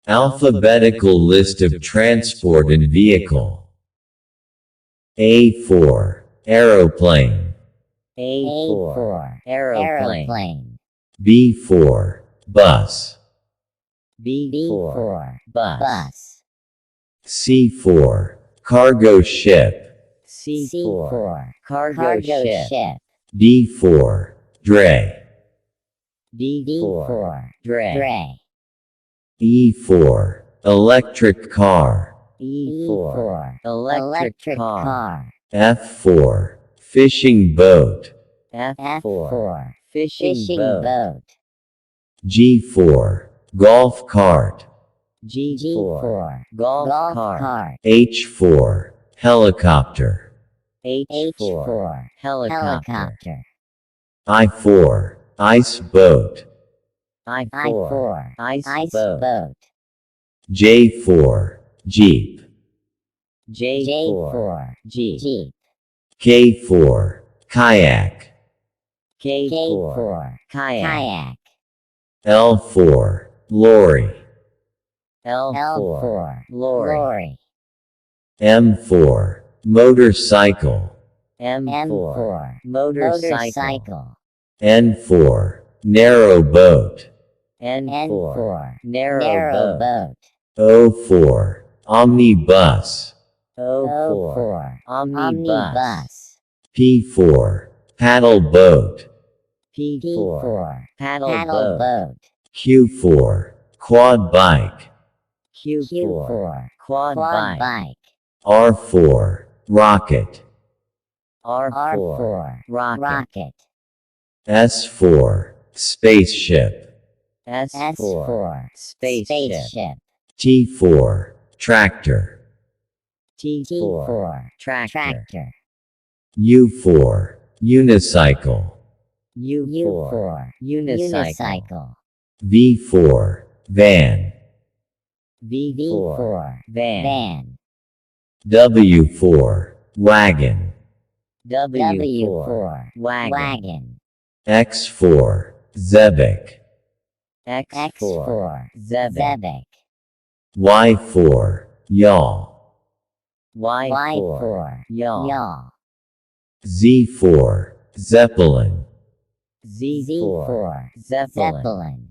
Alphabetical list of transport and vehicle. A4. Aeroplane. A4. Aeroplane. B4. Bus. B4. Bus. C4. Cargo ship. C4. Cargo ship. D4. Dray. D4. Dray. E4. Electric car. E4. Electric car. F4. Fishing boat. F4. Fishing boat. G4. Golf cart. G4. Golf cart. H4. Helicopter. H4. Helicopter. I4. Ice boat. I4. Ice boat. J4. Jeep. J4. Jeep. K4. Kayak. K4. Kayak. L4. Lorry. L4. Lorry. M4. Motorcycle. M4. Motorcycle. N4. Narrow boat. N4. Narrow boat. O4. Omni Bus. O4. Omni Bus. P4. Paddle Boat. P4. Paddle boat. Q4. Quad Bike. Q4. Quad bike. R4. Rocket. R4. Rocket. S4. Spaceship. S4. Spaceship. T4. Tractor. T4. Tractor. U4. Unicycle. U4. Unicycle. V4. Van. V4. Van. W4. Wagon. W4. Wagon. X4. Xebec. X4. Zebec. Y4. Yaw. Y4. Yaw. Z4. Zeppelin. Z4. Zeppelin.